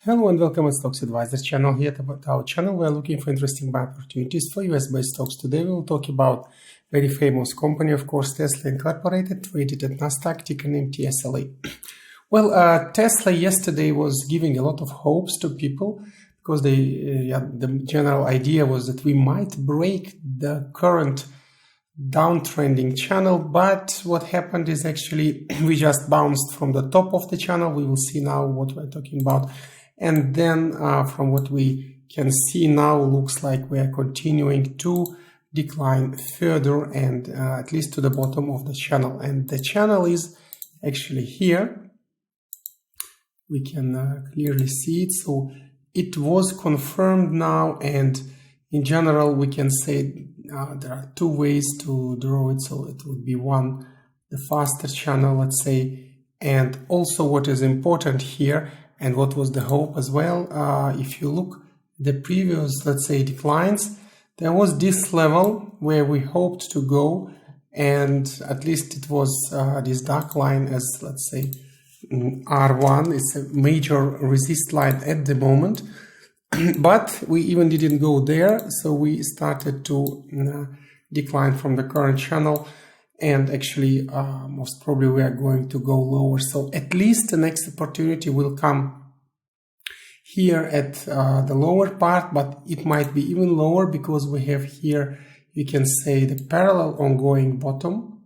Hello and welcome at Stocks Advisor channel. Here at our channel, we are looking for interesting buy opportunities for US-based stocks. Today we will talk about very famous company, of course, Tesla Incorporated, traded at Nasdaq, ticker name TSLA. Well, Tesla yesterday was giving a lot of hopes to people because the general idea was that we might break the current downtrending channel, but what happened is actually we just bounced from the top of the channel. We will see now what we're talking about. And then from what we can see now, looks like we are continuing to decline further and at least to the bottom of the channel. And the channel is actually here. We can clearly see it. So it was confirmed now, and in general we can say there are two ways to draw it. So it would be one, the faster channel, let's say, and also what is important here and what was the hope as well, if you look the previous, let's say, declines, there was this level where we hoped to go, and at least it was this dark line as, let's say, R1. It's a major resist line at the moment, but we even didn't go there, so we started to decline from the current channel, and actually most probably we are going to go lower. So at least the next opportunity will come here at the lower part, but it might be even lower because we have here, you can say, the parallel ongoing bottom,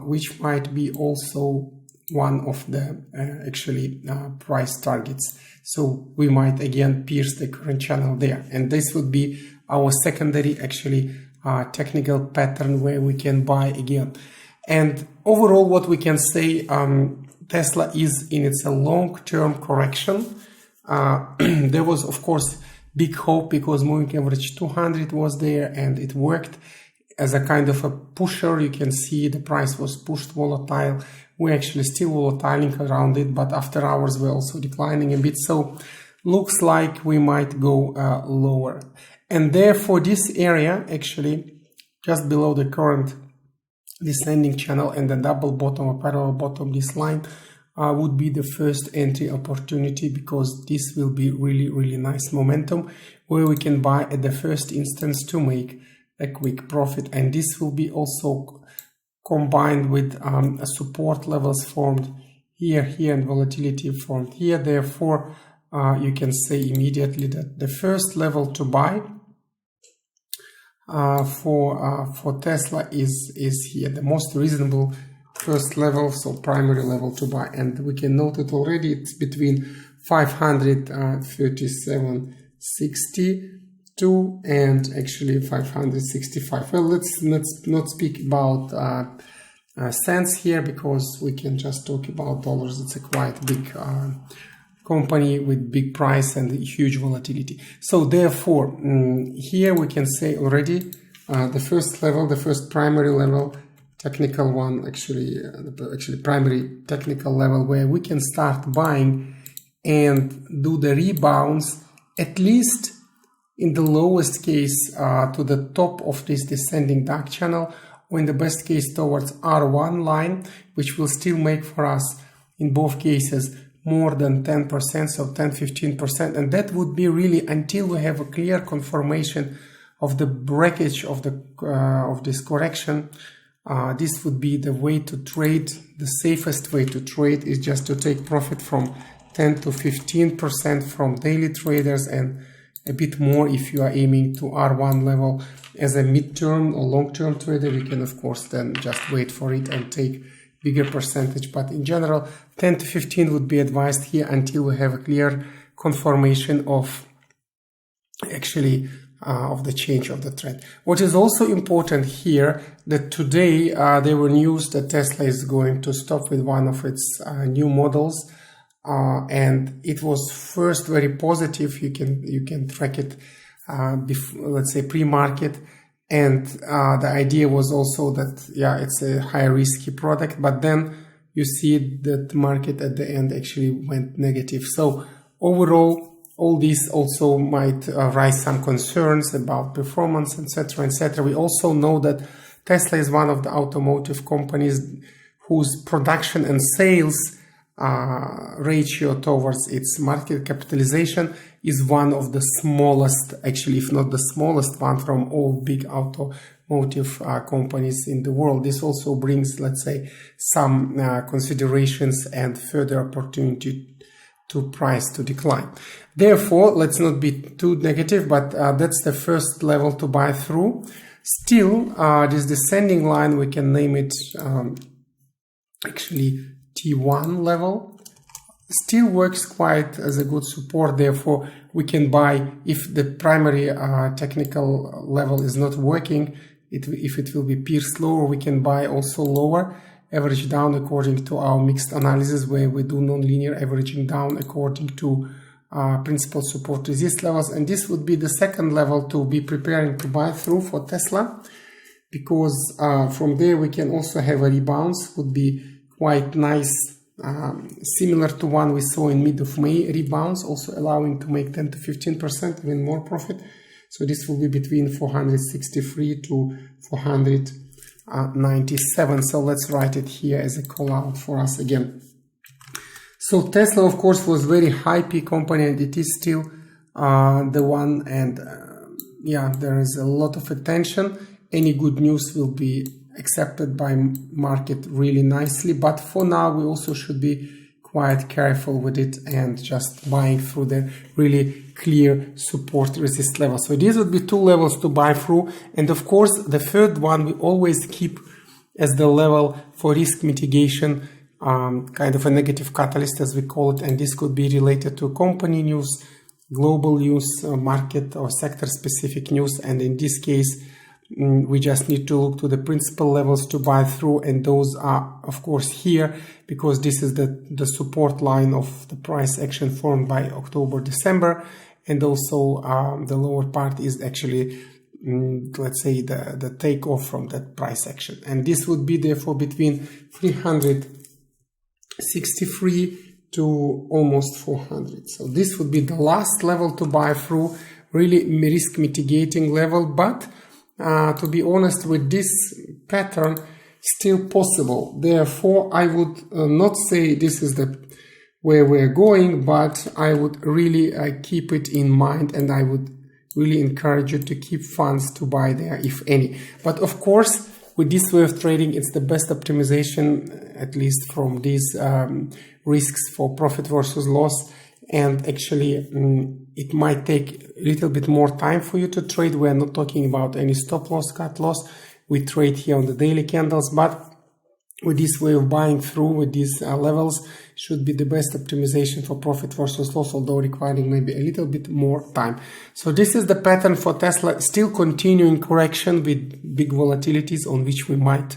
which might be also one of the price targets. So we might again pierce the current channel there, and this would be our secondary technical pattern where we can buy again. And overall, what we can say, Tesla is in its long-term correction. There was, of course, big hope because moving average 200 was there and it worked as a kind of a pusher. You can see the price was pushed volatile. We're actually still volatiling around it, but after hours we're also declining a bit. So looks like we might go lower. And therefore this area, actually just below the current descending channel and the double bottom or parallel bottom, this line would be the first entry opportunity, because this will be really nice momentum where we can buy at the first instance to make a quick profit. And this will be also combined with support levels formed here, and volatility formed here. Therefore, you can say immediately that the first level to buy for Tesla is here, the most reasonable first level, so primary level to buy. And we can note it already, it's between 537.62 and actually 565. Well, let's not speak about cents here, because we can just talk about dollars. It's a quite big company with big price and huge volatility. So therefore, here we can say already the first level, the first primary level, technical one, actually primary technical level, where we can start buying and do the rebounds, at least in the lowest case to the top of this descending dark channel, or in the best case towards R1 line, which will still make for us in both cases more than 10%, so 10-15%, and that would be really until we have a clear confirmation of the breakage of this correction. This would be the way to trade. The safest way to trade is just to take profit from 10 to 15% from daily traders, and a bit more if you are aiming to R1 level. As a mid-term or long-term trader, you can of course then just wait for it and take bigger percentage, but in general 10 to 15 would be advised here until we have a clear confirmation of of the change of the trend. What is also important here, that today there were news that Tesla is going to stop with one of its new models, and it was first very positive. You can track it before, let's say, pre-market. And the idea was also that, it's a high risky product, but then you see that the market at the end actually went negative. So overall, all this also might raise some concerns about performance, etc., etc. We also know that Tesla is one of the automotive companies whose production and sales ratio towards its market capitalization is one of the smallest, actually, if not the smallest one from all big automotive companies in the world. This also brings, let's say, some considerations and further opportunity to price to decline. Therefore, let's not be too negative, but that's the first level to buy through. Still, this descending line, we can name it actually T1 level, still works quite as a good support. Therefore, we can buy if the primary technical level is not working. If it will be pierced lower, we can buy also lower, average down according to our mixed analysis, where we do non-linear averaging down according to principal support resist levels. And this would be the second level to be preparing to buy through for Tesla, because from there we can also have a rebound. Would be quite nice, similar to one we saw in mid of May rebounds, also allowing to make 10 to 15% even more profit. So this will be between 463 to 497. So let's write it here as a call out for us again. So Tesla, of course, was very high P company, and it is still the one. And yeah, there is a lot of attention. Any good news will be accepted by market really nicely. But for now, we also should be quite careful with it and just buying through the really clear support resist level. So these would be two levels to buy through. And of course, the third one we always keep as the level for risk mitigation, kind of a negative catalyst as we call it. And this could be related to company news, global news, market or sector specific news. And in this case, we just need to look to the principal levels to buy through, and those are of course here, because this is the support line of the price action formed by October-December, and also the lower part is actually let's say the takeoff from that price action, and this would be therefore between 363 to almost 400. So this would be the last level to buy through, really risk mitigating level, but to be honest, with this pattern, still possible. Therefore, I would not say this is the where we're going, but I would really keep it in mind, and I would really encourage you to keep funds to buy there, if any. But of course, with this way of trading, it's the best optimization, at least from these risks for profit versus loss. And actually, it might take a little bit more time for you to trade. We're not talking about any stop loss, cut loss. We trade here on the daily candles, but with this way of buying through with these levels should be the best optimization for profit versus loss, although requiring maybe a little bit more time. So this is the pattern for Tesla, still continuing correction with big volatilities on which we might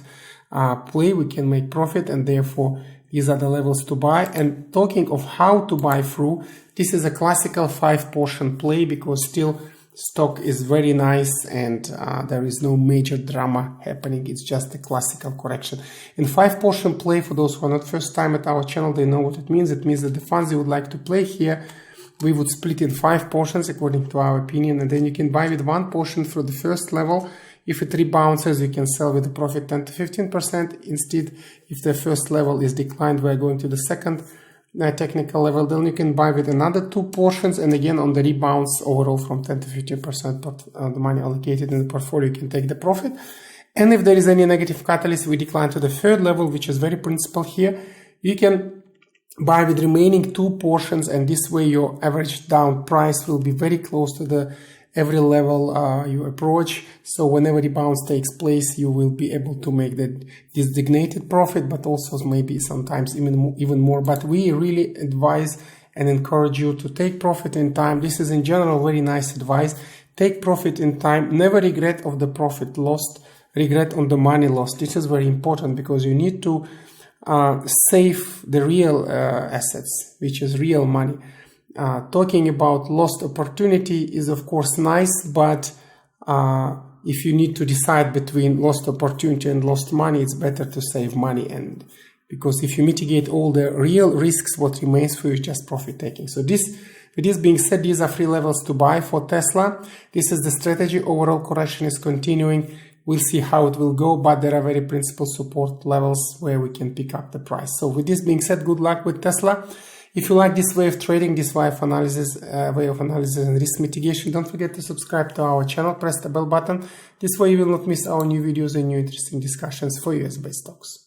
play. We can make profit, and therefore these are the levels to buy. And talking of how to buy through, this is a classical 5-portion play, because still stock is very nice and there is no major drama happening. It's just a classical correction. In 5-portion play, for those who are not first time at our channel, they know what it means. It means that the funds you would like to play here, we would split in 5 portions according to our opinion, and then you can buy with 1 portion for the first level. If it rebounds, you can sell with a profit 10 to 15%. Instead, if the first level is declined, we're going to the second technical level. Then you can buy with another 2 portions. And again, on the rebounds overall from 10 to 15%, but the money allocated in the portfolio, you can take the profit. And if there is any negative catalyst, we decline to the third level, which is very principal here. You can buy with remaining 2 portions, and this way your average down price will be very close to the every level you approach. So whenever the bounce takes place, you will be able to make the designated profit, but also maybe sometimes even more. But we really advise and encourage you to take profit in time. This is in general very nice advice. Take profit in time. Never regret of the profit lost. Regret on the money lost. This is very important, because you need to save the real assets, which is real money. Talking about lost opportunity is of course nice, but if you need to decide between lost opportunity and lost money, it's better to save money, and because if you mitigate all the real risks, what remains for you is just profit taking. So with this being said, these are 3 levels to buy for Tesla. This is the strategy. Overall correction is continuing. We'll see how it will go, but there are very principal support levels where we can pick up the price. So with this being said, good luck with Tesla. If you like this way of trading, this way of analysis and risk mitigation, don't forget to subscribe to our channel, press the bell button. This way you will not miss our new videos and new interesting discussions for US-based stocks.